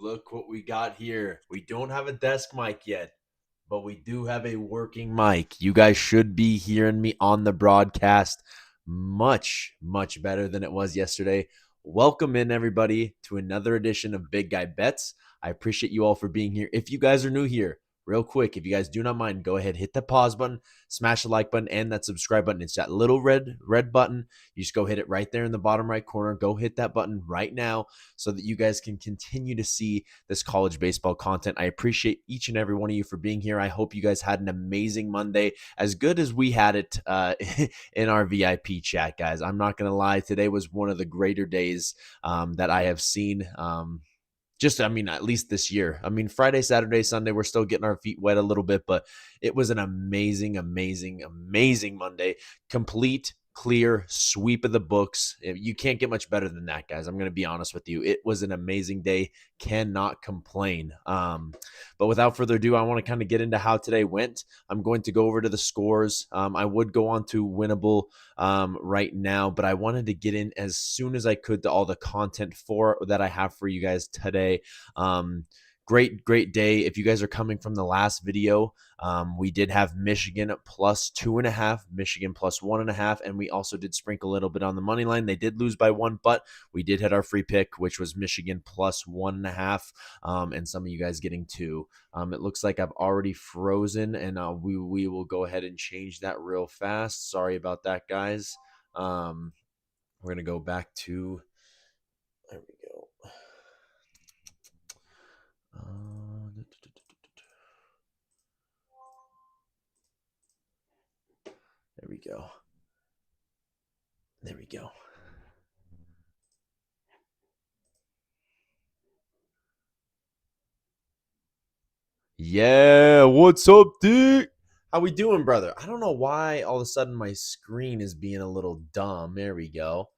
look what we got here. We don't have a desk mic yet, but we do have a working mic. You guys should be hearing me on the broadcast much better than it was yesterday. Welcome in, everybody, to another edition of Big Guy Bets. I appreciate you all for being here. If you guys are new here, real quick, if you guys do not mind, go ahead, hit the pause button, smash the like button, and that subscribe button. It's that little red button. You just go hit it right there in the bottom right corner. Go hit that button right now so that you guys can continue to see this college baseball content. I appreciate each and every one of you for being here. I hope you guys had an amazing Monday, as good as we had it in our VIP chat, guys. I'm not going to lie. Today was one of the greater days that I have seen. At least this year. Friday, Saturday, Sunday, we're still getting our feet wet a little bit, but it was an amazing Monday. Complete, clear sweep of the books. You can't get much better than that, guys. I'm going to be honest with you. It was an amazing day. Cannot complain. But without further ado, I want to kind of get into how today went. I'm going to go over to the scores. I would go on to Winnable right now, but I wanted to get in as soon as I could to all the content that I have for you guys today. Great day. If you guys are coming from the last video, we did have Michigan plus 2.5, Michigan plus 1.5, and we also did sprinkle a little bit on the money line. They did lose by 1, but we did hit our free pick, which was Michigan plus 1.5, and some of you guys getting 2. It looks like I've already frozen, and we will go ahead and change that real fast. Sorry about that, guys. We're gonna go back to. There we go. There we go. There we go. Yeah, what's up, Dick? How we doing, brother? I don't know why all of a sudden my screen is being a little dumb. There we go.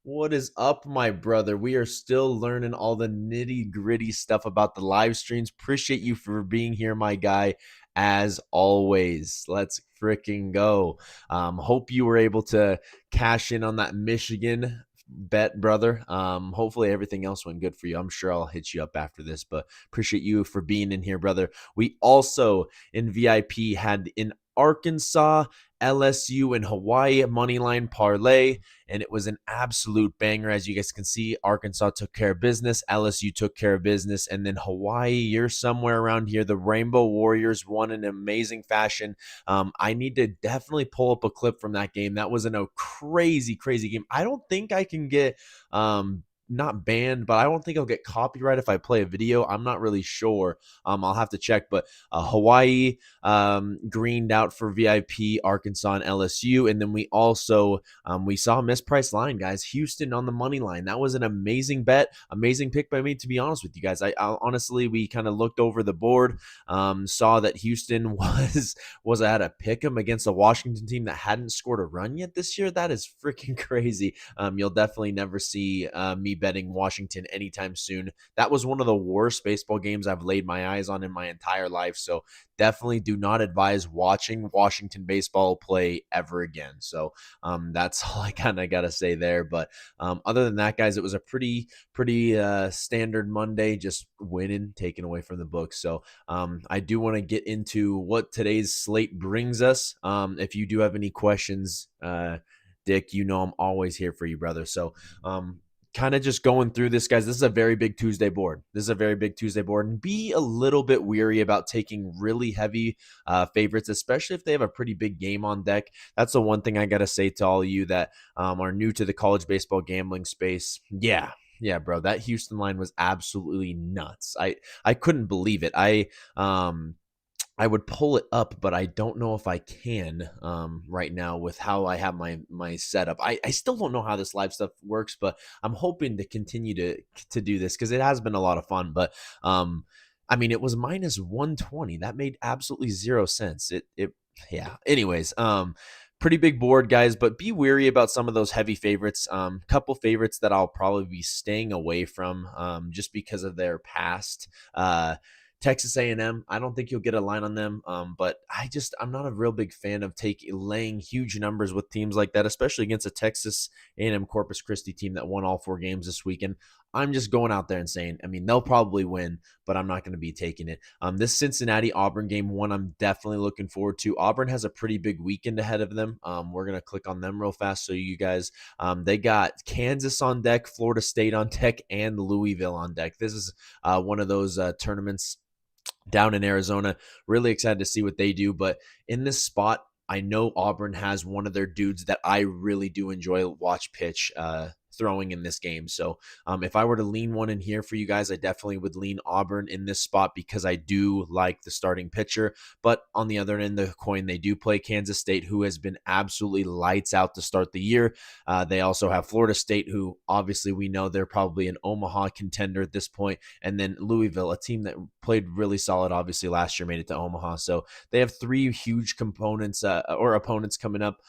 What is up, my brother? We are still learning all the nitty-gritty stuff about the live streams. Appreciate you for being here, my guy, as always. Let's freaking go. Hope you were able to cash in on that Michigan bet, brother. Hopefully everything else went good for you. I'm sure I'll hit you up after this, but appreciate you for being in here, brother. We also in VIP had in Arkansas, LSU, and Hawaii moneyline parlay, and it was an absolute banger. As you guys can see, Arkansas took care of business, LSU took care of business, and then Hawaii, you're somewhere around here. The Rainbow Warriors won in amazing fashion. I need to definitely pull up a clip from that game. That was a crazy game. I don't think I can get not banned, but I don't think I'll get copyright if I play a video. I'm not really sure. I'll have to check, but Hawaii greened out for VIP, Arkansas, and LSU. And then we also, we saw a mispriced line, guys. Houston on the money line. That was an amazing bet. Amazing pick by me, to be honest with you guys. I honestly, we kind of looked over the board, saw that Houston was at a pick 'em against a Washington team that hadn't scored a run yet this year. That is freaking crazy. You'll definitely never see me betting Washington anytime soon. That was one of the worst baseball games I've laid my eyes on in my entire life. So definitely do not advise watching Washington baseball play ever again. So that's all I kind of got to say there. But other than that, guys, it was a pretty standard Monday, just winning, taken away from the book. So I do want to get into what today's slate brings us. If you do have any questions, Dick, you know I'm always here for you, brother. So kind of just going through this, guys. This is a very big Tuesday board. And be a little bit weary about taking really heavy favorites, especially if they have a pretty big game on deck. That's the one thing I got to say to all of you that are new to the college baseball gambling space. Yeah, bro, that Houston line was absolutely nuts. I couldn't believe it. I would pull it up, but I don't know if I can right now with how I have my setup. I still don't know how this live stuff works, but I'm hoping to continue to do this because it has been a lot of fun. But it was minus 120. That made absolutely 0 sense. Yeah. Anyways, pretty big board, guys, but be wary about some of those heavy favorites. Couple favorites that I'll probably be staying away from just because of their past. Texas A&M, I don't think you'll get a line on them, but I'm not a real big fan of laying huge numbers with teams like that, especially against a Texas A&M Corpus Christi team that won all 4 games this weekend. I'm just going out there and saying, I mean, they'll probably win, but I'm not going to be taking it. This Cincinnati Auburn game, one I'm definitely looking forward to. Auburn has a pretty big weekend ahead of them. We're going to click on them real fast so you guys, they got Kansas on deck, Florida State on deck, and Louisville on deck. This is one of those tournaments down in Arizona. Really excited to see what they do. But in this spot, I know Auburn has one of their dudes that I really do enjoy watch pitch throwing in this game. So if I were to lean one in here for you guys, I definitely would lean Auburn in this spot because I do like the starting pitcher. But on the other end of the coin, they do play Kansas State, who has been absolutely lights out to start the year. They also have Florida State, who obviously we know they're probably an Omaha contender at this point. And then Louisville, a team that played really solid, obviously last year made it to Omaha. So they have three huge components or opponents coming up.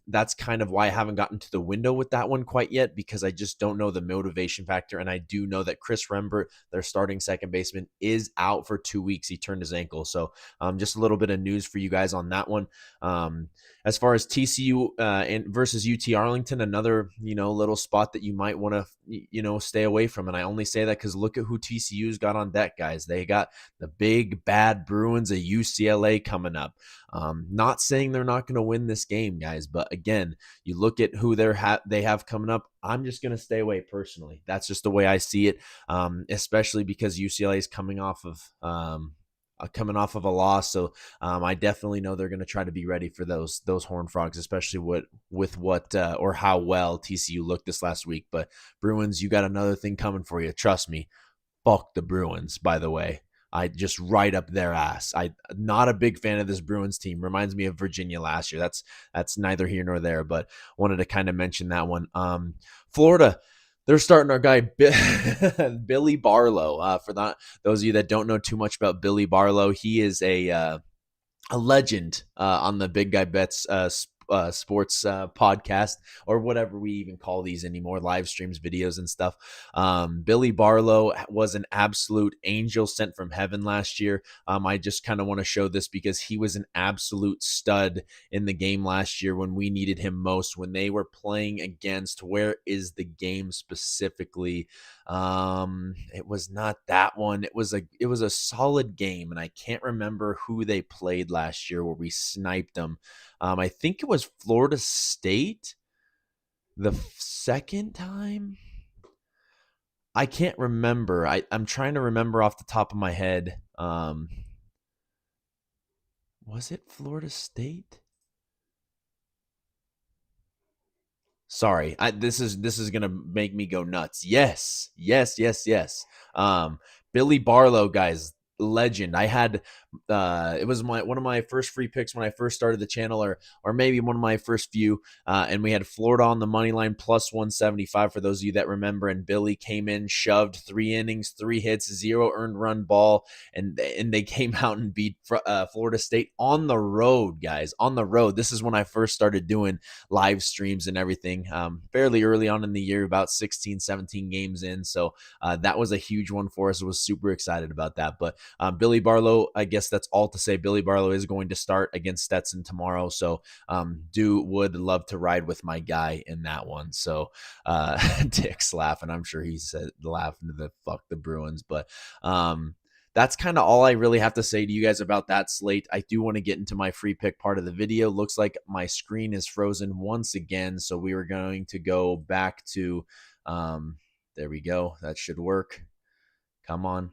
That's kind of why I haven't gotten to the window with that one quite yet, because I just don't know the motivation factor. And I do know that Chris Rembert, their starting second baseman, is out for 2 weeks. He turned his ankle. So just a little bit of news for you guys on that one. As far as TCU and versus UT Arlington, another, little spot that you might want to, stay away from. And I only say that because look at who TCU's got on deck, guys. They got the big bad Bruins of UCLA coming up. Not saying they're not going to win this game, guys, but again, you look at who they have coming up. I'm just going to stay away personally. That's just the way I see it, especially because UCLA is coming off of a loss. So I definitely know they're going to try to be ready for those Horned Frogs, especially with what or how well TCU looked this last week. But Bruins, you got another thing coming for you. Trust me. Fuck the Bruins, by the way. I just right up their ass. I'm not a big fan of this Bruins team. Reminds me of Virginia last year. That's neither here nor there, but wanted to kind of mention that one. Florida, they're starting our guy Billy Barlow. For those of you that don't know too much about Billy Barlow, he is a legend on the Big Guy Bets sports podcast, or whatever we even call these anymore, live streams, videos, and stuff. Billy Barlow was an absolute angel sent from heaven last year. I just kind of want to show this because he was an absolute stud in the game last year when we needed him most, when they were playing against, where is the game specifically? It was not that one. It was a solid game, and I can't remember who they played last year where we sniped them. I think it was Florida State the second time. I can't remember. I'm trying to remember off the top of my head. Was it Florida State? Sorry, this is gonna make me go nuts. Yes. Billy Barlow, guys, legend. I had it was one of my first free picks when I first started the channel, or maybe one of my first few, and we had Florida on the money line plus 175 for those of you that remember. And Billy came in, shoved 3 innings, 3 hits, 0 earned run ball, and they came out and beat Florida State on the road, guys, on the road. This is when I first started doing live streams and everything, fairly early on in the year, about 16, 17 games in. So that was a huge one for us. I was super excited about that. But Billy Barlow, I guess that's all to say. Billy Barlow is going to start against Stetson tomorrow. So would love to ride with my guy in that one. So Dick's laughing. I'm sure he said laughing to the fuck the Bruins. But that's kind of all I really have to say to you guys about that slate. I do want to get into my free pick part of the video. Looks like my screen is frozen once again. So we were going to go back to, there we go. That should work. Come on.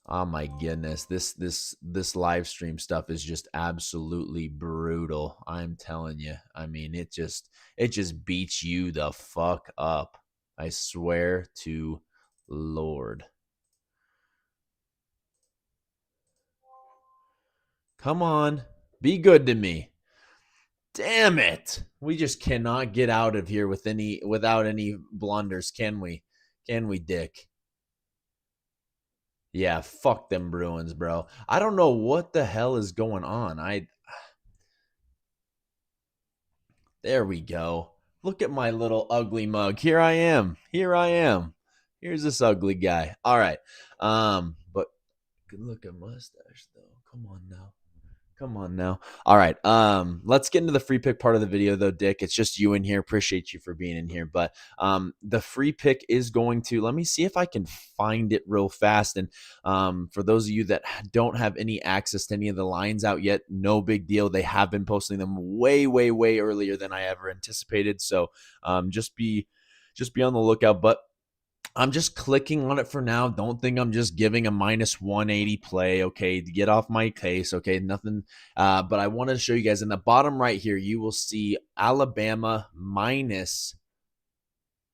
Oh my goodness. This live stream stuff is just absolutely brutal. I'm telling you. I mean, it just beats you the fuck up. I swear to Lord. Come on. Be good to me. Damn it. We just cannot get out of here without any blunders, can we? Can we, Dick? Yeah, fuck them Bruins, bro. I don't know what the hell is going on. There we go. Look at my little ugly mug. Here I am. Here's this ugly guy. All right. But good looking mustache though. Come on now. Come on now. All right. Let's get into the free pick part of the video though, Dick. It's just you in here. Appreciate you for being in here. But the free pick is going to let me see if I can find it real fast. And for those of you that don't have any access to any of the lines out yet, no big deal. They have been posting them way, way, way earlier than I ever anticipated. So just be on the lookout. But I'm just clicking on it for now. Don't think I'm just giving a minus 180 play, okay, to get off my case, okay, nothing. But I want to show you guys in the bottom right here, you will see Alabama minus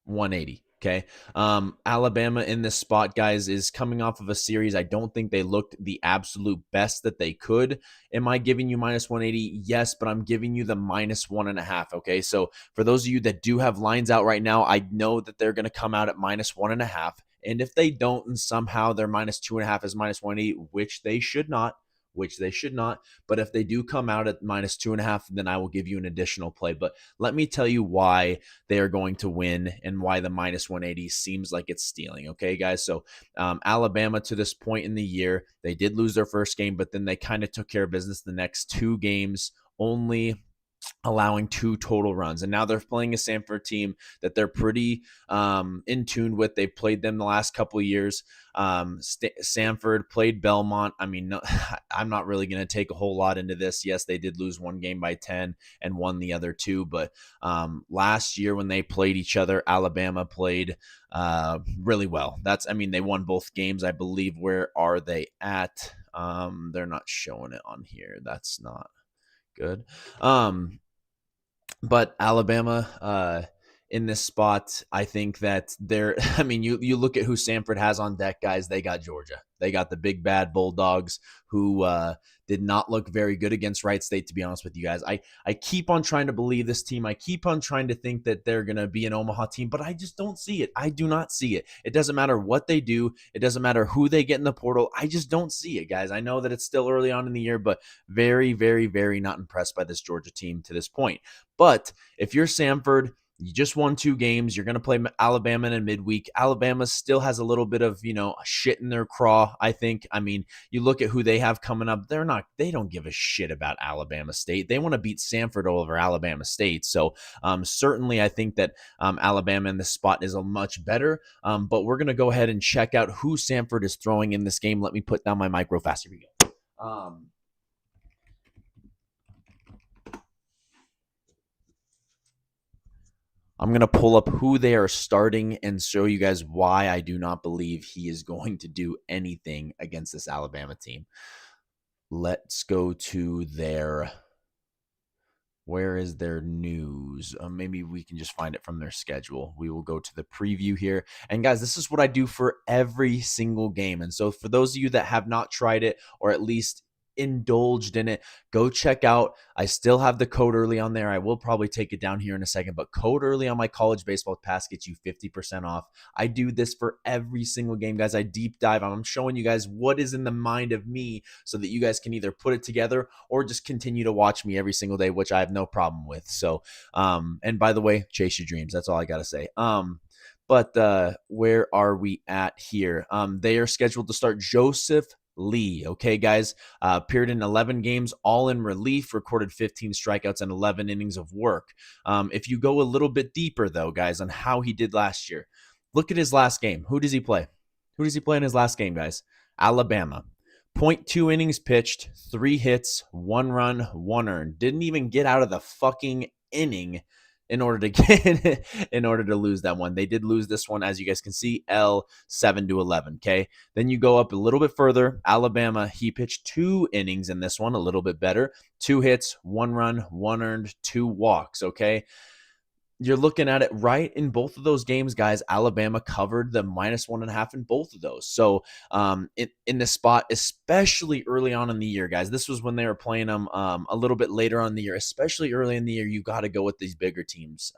180. Okay. Alabama in this spot, guys, is coming off of a series. I don't think they looked the absolute best that they could. Am I giving you minus 180? Yes, but I'm giving you the minus 1.5. Okay. So for those of you that do have lines out right now, I know that they're going to come out at minus 1.5. And if they don't, and somehow their minus 2.5 is minus 180, which they should not. But if they do come out at minus 2.5, then I will give you an additional play. But let me tell you why they are going to win and why the minus 180 seems like it's stealing. Okay, guys. So Alabama to this point in the year, they did lose their first game, but then they kind of took care of business the next two games, only allowing 2 total runs. And now they're playing a Samford team that they're pretty in tune with. They've played them the last couple of years. Samford played Belmont. I mean, no, I'm not really going to take a whole lot into this. Yes, they did lose one game by 10 and won the other 2. But last year when they played each other, Alabama played really well. They won both games, I believe. Where are they at? They're not showing it on here. That's not good. But Alabama, in this spot, I think that they're, I mean, you look at who Samford has on deck, guys. They got Georgia. They got the big bad Bulldogs who did not look very good against Wright State, to be honest with you guys. I keep on trying to believe this team. I keep on trying to think that they're going to be an Omaha team, but I just don't see it. I do not see it. It doesn't matter what they do. It doesn't matter who they get in the portal. I just don't see it, guys. I know that it's still early on in the year, but very, very, very not impressed by this Georgia team to this point. But if you're Samford, you just won 2 games. You're going to play Alabama in a midweek. Alabama still has a little bit of, shit in their craw, I think. I mean, you look at who they have coming up. They don't give a shit about Alabama State. They want to beat Samford over Alabama State. So certainly I think that Alabama in this spot is a much better. But we're going to go ahead and check out who Samford is throwing in this game. Let me put down my mic real fast. Here we go. I'm going to pull up who they are starting and show you guys why I do not believe he is going to do anything against this Alabama team. Let's go to where is their news? Maybe we can just find it from their schedule. We will go to the preview here. And guys, this is what I do for every single game. And so for those of you that have not tried it, or at least indulged in it, go check out. I still have the code early on there. I will probably take it down here in a second, but code early on my college baseball pass gets you 50% off. I do this for every single game, guys. I deep dive. I'm showing you guys what is in the mind of me so that you guys can either put it together or just continue to watch me every single day, which I have no problem with. So, and by the way, chase your dreams. That's all I got to say. But where are we at here? They are scheduled to start Joseph Lee. Okay, guys, appeared in 11 games, all in relief, recorded 15 strikeouts and 11 innings of work. If you go a little bit deeper, though, guys, on how he did last year, look at his last game. Who does he play? Who does he play in his last game, guys? Alabama. 0.2 innings pitched, 3 hits, 1 run, 1 earned. Didn't even get out of the fucking inning in order to lose that one. They did lose this one, as you guys can see, L 7-11. Okay. Then you go up a little bit further. Alabama, he pitched 2 innings in this one, a little bit better. 2 hits, 1 run, 1 earned, 2 walks. Okay. You're looking at it right in both of those games, guys. Alabama covered the -1.5 in both of those. So in this spot, especially early on in the year, guys, this was when they were playing them a little bit later on in the year, especially early in the year, you got to go with these bigger teams,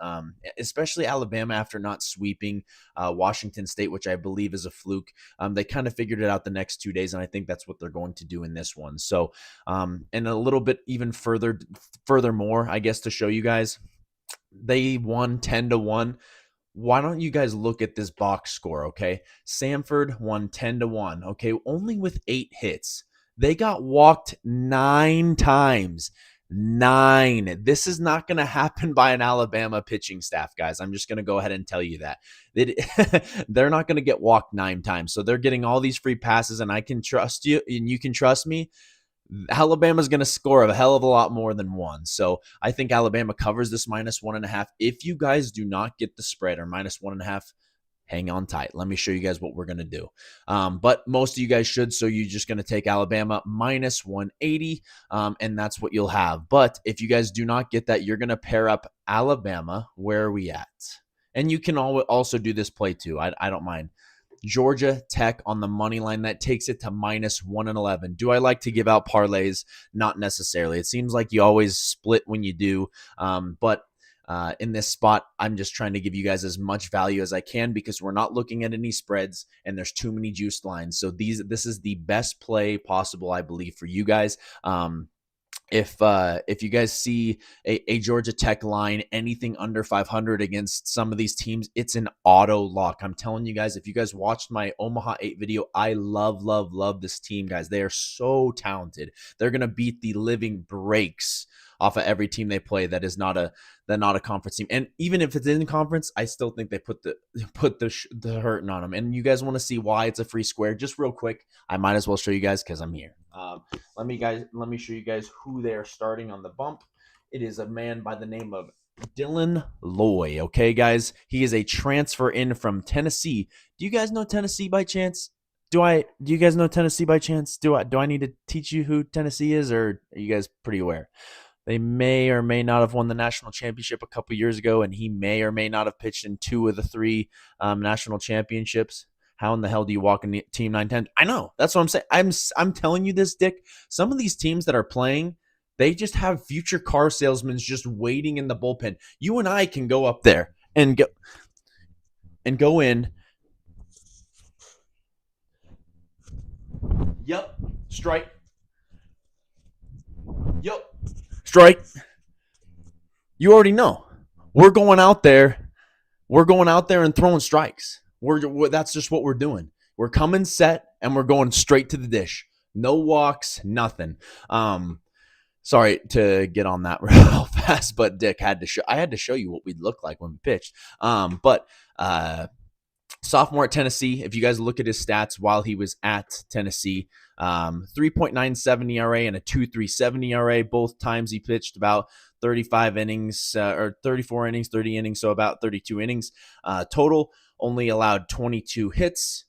especially Alabama after not sweeping Washington State, which I believe is a fluke. They kind of figured it out the next 2 days, and I think that's what they're going to do in this one. So and a little bit even furthermore, I guess, to show you guys, they won 10-1. Why don't you guys look at this box score, okay? Samford won 10-1, okay? Only with 8 hits. They got walked 9 times. 9. This is not going to happen by an Alabama pitching staff, guys. I'm just going to go ahead and tell you that. They're not going to get walked 9 times. So they're getting all these free passes, and I can trust you, and you can trust me. Alabama's going to score a hell of a lot more than 1. So I think Alabama covers this -1.5. If you guys do not get the spread or -1.5, hang on tight. Let me show you guys what we're going to do. But most of you guys should, so you're just going to take Alabama -180, and that's what you'll have. But if you guys do not get that, you're going to pair up Alabama. Where are we at? And you can also do this play too. I don't mind. Georgia Tech on the money line. That takes it to -111. Do I like to give out parlays? Not necessarily. It seems like you always split when you do, but in this spot, I'm just trying to give you guys as much value as I can because we're not looking at any spreads and there's too many juiced lines. So this is the best play possible, I believe, for you guys. If you guys see a Georgia Tech line, anything under 500 against some of these teams, it's an auto lock. I'm telling you guys, if you guys watched my Omaha 8 video, I love this team, guys. They are so talented. They're going to beat the living breaks off of every team they play that is not a conference team. And even if it's in conference, I still think they put the hurting on them. And you guys want to see why it's a free square? Just real quick, I might as well show you guys because I'm here. Let me show you guys who they are starting on the bump. It is a man by the name of Dylan Loy. Okay, guys, he is a transfer in from Tennessee. Do you guys know Tennessee by chance? Do you guys know Tennessee by chance? Do I need to teach you who Tennessee is, or are you guys pretty aware? They may or may not have won the national championship a couple years ago, and he may or may not have pitched in 2 of the 3 national championships. How in the hell do you walk in Team 910? I know. That's what I'm saying. I'm telling you this, Dick. Some of these teams that are playing, they just have future car salesmen just waiting in the bullpen. You and I can go up there and go in. Yep. Strike. Yep. Strike. You already know. We're going out there. We're going out there and throwing strikes. That's just what we're doing. We're coming set and we're going straight to the dish. No walks, nothing. Sorry to get on that real fast, but Dick I had to show you what we'd look like when we pitched. But sophomore at Tennessee, if you guys look at his stats while he was at Tennessee, 3.97 ERA and a 2.37 ERA. Both times he pitched about 35 innings or 34 innings, 30 innings, so about 32 innings. Total only allowed 22 hits,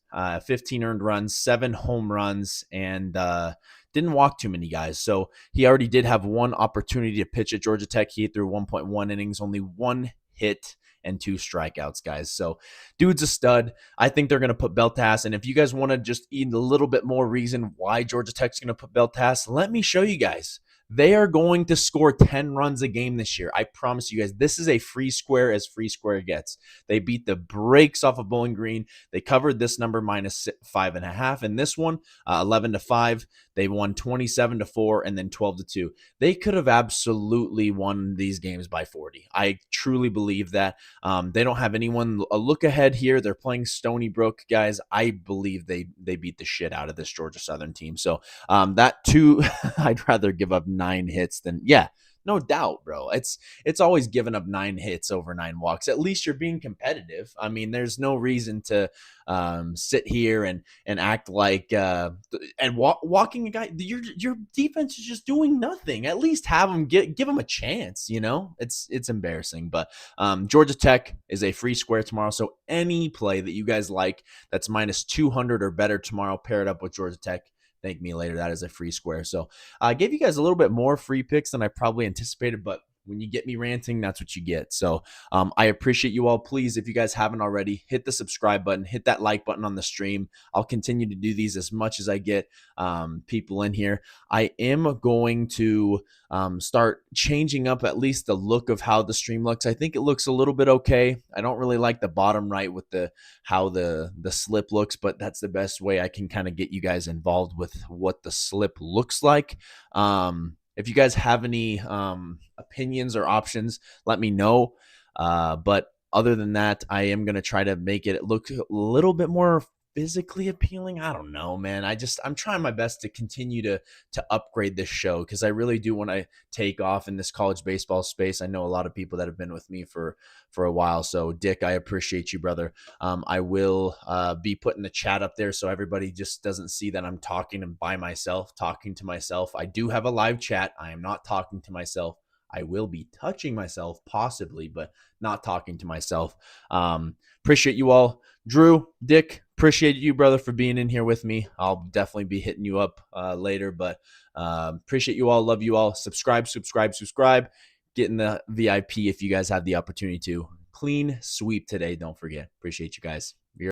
15 earned runs, 7 home runs, and didn't walk too many guys. So he already did have one opportunity to pitch at Georgia Tech. He threw 1.1 innings, only 1 hit and 2 strikeouts, guys. So dude's a stud. I think they're going to put Beltas. And if you guys want to just eat a little bit more reason why Georgia Tech's going to put Beltas, let me show you guys. They are going to score 10 runs a game this year. I promise you guys, this is a free square as free square gets. They beat the brakes off of Bowling Green. They covered this number -5.5. In this one, 11-5. They won 27-4 and then 12-2. They could have absolutely won these games by 40. I truly believe that. They don't have anyone a look ahead here. They're playing Stony Brook, guys. I believe they beat the shit out of this Georgia Southern team. So that too, I'd rather give up 9 hits than, yeah, no doubt, bro. It's always giving up 9 hits over 9 walks. At least you're being competitive. I mean, there's no reason to sit here and act like and walking a guy. Your defense is just doing nothing. At least have them give them a chance. You know, it's embarrassing. But Georgia Tech is a free square tomorrow. So any play that you guys like that's -200 or better tomorrow, pair it up with Georgia Tech. Thank me later. That is a free square. So I gave you guys a little bit more free picks than I probably anticipated, but when you get me ranting, that's what you get. So I appreciate you all. Please, if you guys haven't already, hit the subscribe button, hit that like button on the stream. I'll continue to do these as much as I get people in here. I am going to start changing up at least the look of how the stream looks. I think it looks a little bit okay. I don't really like the bottom right with how the slip looks, but that's the best way I can kind of get you guys involved with what the slip looks like. If you guys have any opinions or options, let me know. But other than that, I am going to try to make it look a little bit more physically appealing. I don't know, man. I'm trying my best to continue to upgrade this show because I really do want to take off in this college baseball space. I know a lot of people that have been with me for a while. So Dick, I appreciate you, brother. I will be putting the chat up there so everybody just doesn't see that I'm talking by myself, talking to myself. I do have a live chat. I am not talking to myself. I will be touching myself possibly, but not talking to myself. Appreciate you all. Drew, Dick, appreciate you, brother, for being in here with me. I'll definitely be hitting you up later, but appreciate you all. Love you all. Subscribe, subscribe, subscribe. Get in the VIP if you guys have the opportunity to. Clean sweep today. Don't forget. Appreciate you guys.